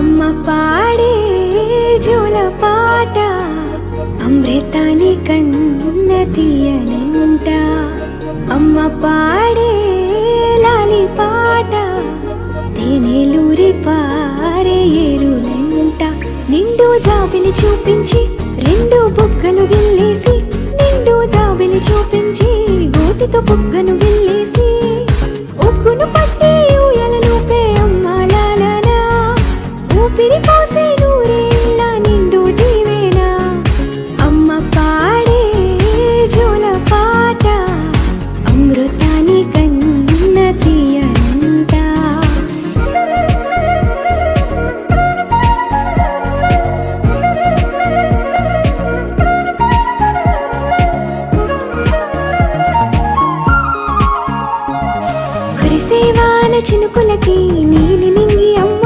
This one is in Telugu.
అమ్మ పాడే జోల పాట అమృతాని కన్న తీయనంట. అమ్మ పాడే లాలి పాట తేనెలూరి పారే ఏరులంట. నిండు జాబిలి చూపించి రెండు బుగ్గలు గిల్లేసి, నిండు జాబిలి చూపించి గోటితో బుగ్గను గిల్లేసి, ఉగ్గును పట్టి ఊయలను పే అమ్మాలాలనా, ఊపిరి పోసే నూరేళ్ళ నిండు దీవేనా. అమ్మ పాడే జోల పాట అమృతాని కన్న తీయనంట. కురిసేవాన చినుకులకి